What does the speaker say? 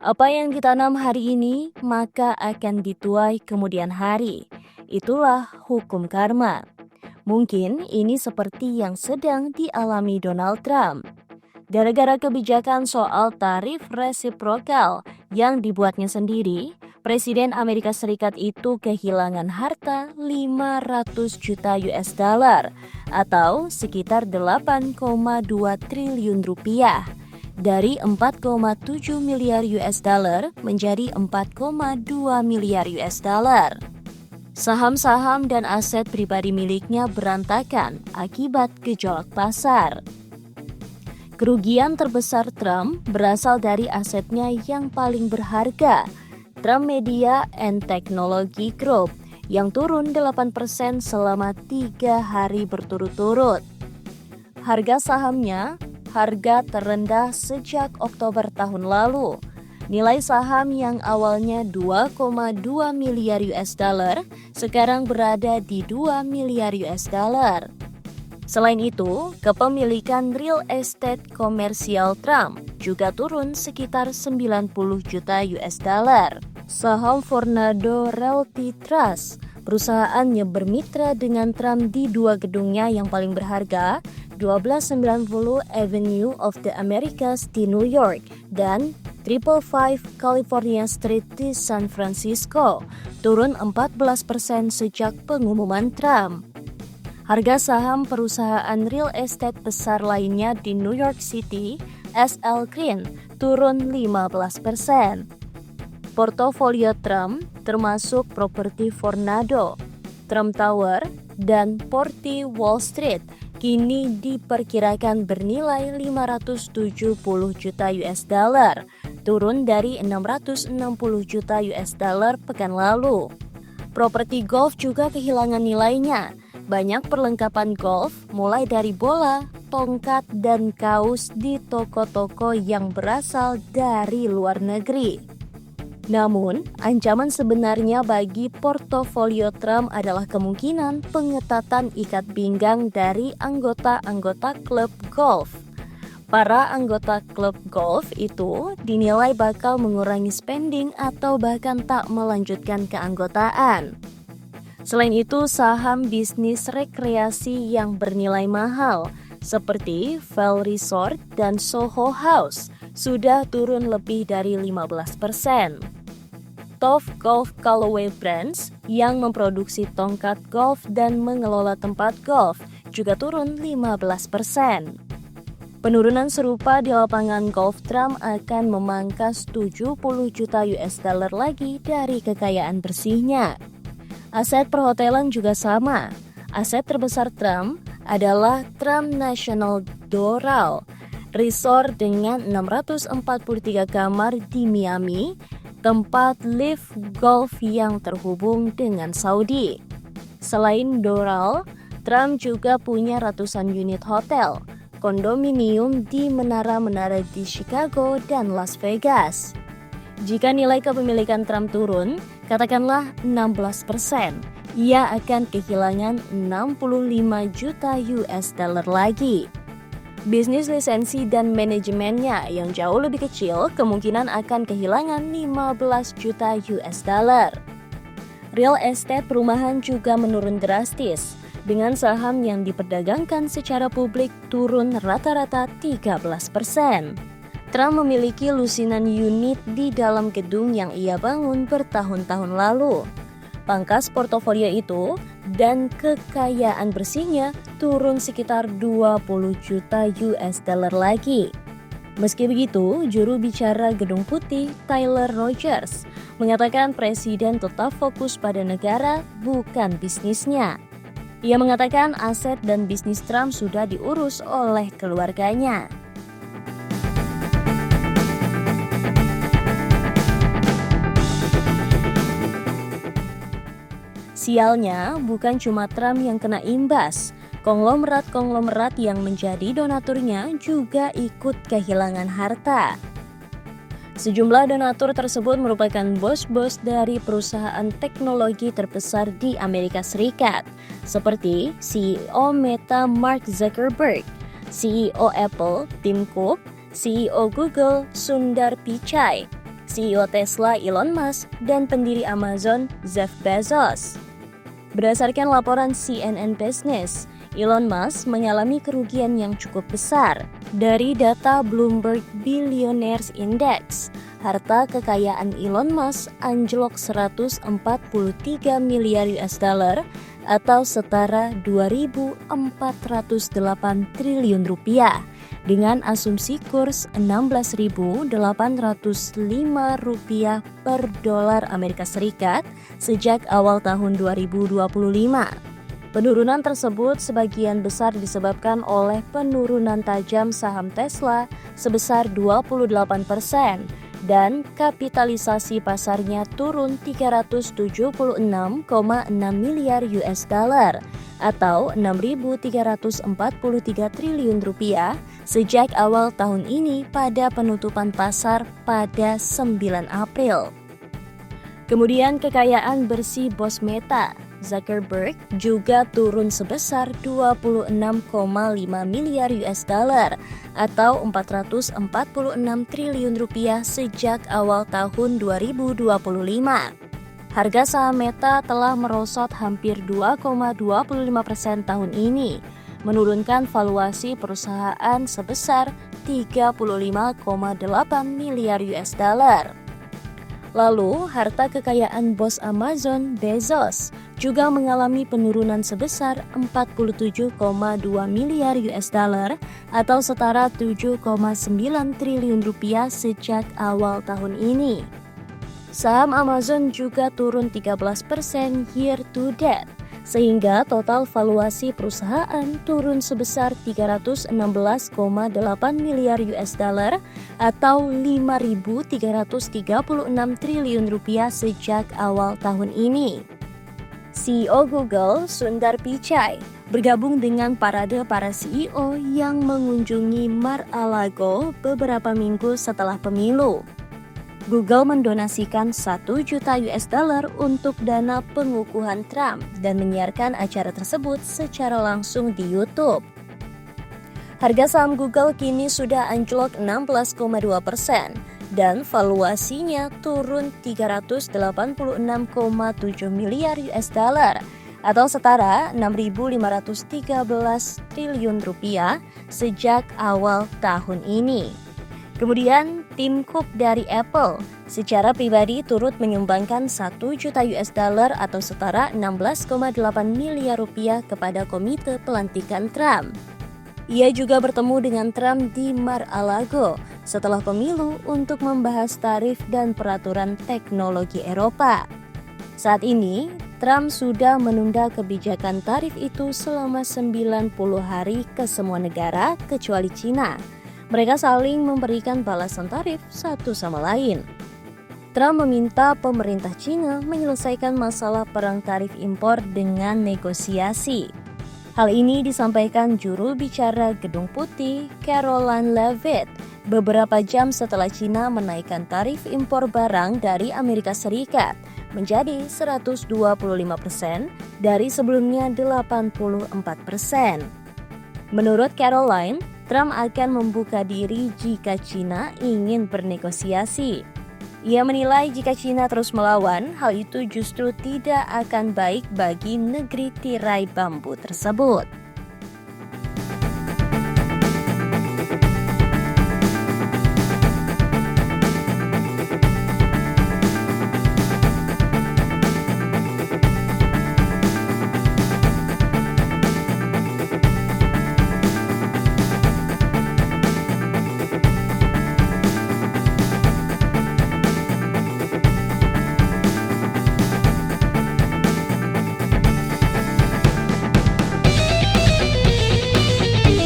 Apa yang ditanam hari ini, maka akan dituai kemudian hari. Itulah hukum karma. Mungkin ini seperti yang sedang dialami Donald Trump. Gara-gara kebijakan soal tarif resiprokal yang dibuatnya sendiri, Presiden Amerika Serikat itu kehilangan harta 500 juta US dollar atau sekitar 8,2 triliun rupiah. Dari 4,7 miliar US dollar menjadi 4,2 miliar US dollar. Saham-saham dan aset pribadi miliknya berantakan akibat gejolak pasar. Kerugian terbesar Trump berasal dari asetnya yang paling berharga, Trump Media and Technology Group, yang turun 8% selama 3 hari berturut-turut. Harga sahamnya harga terendah sejak Oktober tahun lalu. Nilai saham yang awalnya 2,2 miliar US dollar sekarang berada di 2 miliar US dollar. Selain itu, kepemilikan real estate komersial Trump juga turun sekitar 90 juta US dollar. Saham Vornado Realty Trust, perusahaannya bermitra dengan Trump di 2 gedungnya yang paling berharga, 1290 Avenue of the Americas di New York dan 555 California Street di San Francisco, turun 14% sejak pengumuman Trump. Harga saham perusahaan real estate besar lainnya di New York City, SL Green, turun 15%. Portofolio Trump termasuk properti Vornado, Trump Tower, dan 40 Wall Street kini diperkirakan bernilai 570 juta US dollar, turun dari 660 juta US dollar pekan lalu. Properti golf juga kehilangan nilainya. Banyak perlengkapan golf mulai dari bola, tongkat, dan kaos di toko-toko yang berasal dari luar negeri. Namun, ancaman sebenarnya bagi portofolio Trump adalah kemungkinan pengetatan ikat pinggang dari anggota-anggota klub golf. Para anggota klub golf itu dinilai bakal mengurangi spending atau bahkan tak melanjutkan keanggotaan. Selain itu, saham bisnis rekreasi yang bernilai mahal seperti Vail Resort dan Soho House sudah turun lebih dari 15%. Top Golf Callaway Brands yang memproduksi tongkat golf dan mengelola tempat golf juga turun 15%. Penurunan serupa di lapangan golf Trump akan memangkas 70 juta US dollar lagi dari kekayaan bersihnya. Aset perhotelan juga sama. Aset terbesar Trump adalah Trump National Doral, resort dengan 643 kamar di Miami, tempat live golf yang terhubung dengan Saudi. Selain Doral, Trump juga punya ratusan unit hotel, kondominium di menara-menara di Chicago dan Las Vegas. Jika nilai kepemilikan Trump turun, katakanlah 16%, ia akan kehilangan 65 juta US dollar lagi. Bisnis lisensi dan manajemennya yang jauh lebih kecil kemungkinan akan kehilangan 15 juta US dollar. Real estate perumahan juga menurun drastis, dengan saham yang diperdagangkan secara publik turun rata-rata 13%. Trump memiliki lusinan unit di dalam gedung yang ia bangun bertahun-tahun lalu. Pangkas portofolio itu dan kekayaan bersihnya turun sekitar 20 juta US dollar lagi. Meski begitu, juru bicara Gedung Putih Tyler Rogers mengatakan presiden tetap fokus pada negara, bukan bisnisnya. Ia mengatakan aset dan bisnis Trump sudah diurus oleh keluarganya. Sialnya, bukan cuma Trump yang kena imbas. Konglomerat-konglomerat yang menjadi donaturnya juga ikut kehilangan harta. Sejumlah donatur tersebut merupakan bos-bos dari perusahaan teknologi terbesar di Amerika Serikat, seperti CEO Meta Mark Zuckerberg, CEO Apple Tim Cook, CEO Google Sundar Pichai, CEO Tesla Elon Musk, dan pendiri Amazon Jeff Bezos. Berdasarkan laporan CNN Business, Elon Musk mengalami kerugian yang cukup besar. Dari data Bloomberg Billionaires Index, harta kekayaan Elon Musk anjlok 143 miliar US dollar atau setara 2.408 triliun rupiah dengan asumsi kurs 16.805 rupiah per dolar Amerika Serikat sejak awal tahun 2025. Penurunan tersebut sebagian besar disebabkan oleh penurunan tajam saham Tesla sebesar 28% dan kapitalisasi pasarnya turun 376,6 miliar US dollar atau 6.343 triliun rupiah sejak awal tahun ini pada penutupan pasar pada 9 April. Kemudian kekayaan bersih bos Meta, Zuckerberg, juga turun sebesar 26,5 miliar US dollar atau 446 triliun rupiah sejak awal tahun 2025. Harga saham Meta telah merosot hampir 2,25% tahun ini, menurunkan valuasi perusahaan sebesar 35,8 miliar US dollar. Lalu, harta kekayaan bos Amazon, Bezos, juga mengalami penurunan sebesar 47,2 miliar US dollar atau setara 7,9 triliun rupiah sejak awal tahun ini. Saham Amazon juga turun 13% year to date, sehingga total valuasi perusahaan turun sebesar 316,8 miliar US dollar atau 5.336 triliun rupiah sejak awal tahun ini. CEO Google, Sundar Pichai, bergabung dengan parade para CEO yang mengunjungi Mar-a-Lago beberapa minggu setelah pemilu. Google mendonasikan 1 juta US dollar untuk dana pengukuhan Trump dan menyiarkan acara tersebut secara langsung di YouTube. Harga saham Google kini sudah anjlok 16,2% dan valuasinya turun 386,7 miliar US dollar atau setara 6.513 triliun rupiah sejak awal tahun ini. Kemudian, Tim Cook dari Apple secara pribadi turut menyumbangkan 1 juta US dollar atau setara 16,8 miliar rupiah kepada komite pelantikan Trump. Ia juga bertemu dengan Trump di Mar-a-Lago setelah pemilu untuk membahas tarif dan peraturan teknologi Eropa. Saat ini, Trump sudah menunda kebijakan tarif itu selama 90 hari ke semua negara kecuali China. Mereka saling memberikan balasan tarif satu sama lain. Trump meminta pemerintah China menyelesaikan masalah perang tarif impor dengan negosiasi. Hal ini disampaikan juru bicara Gedung Putih, Caroline Leavitt, beberapa jam setelah China menaikkan tarif impor barang dari Amerika Serikat menjadi 125% dari sebelumnya 84%. Menurut Caroline, Trump akan membuka diri jika China ingin bernegosiasi. Ia menilai jika China terus melawan, hal itu justru tidak akan baik bagi negeri tirai bambu tersebut.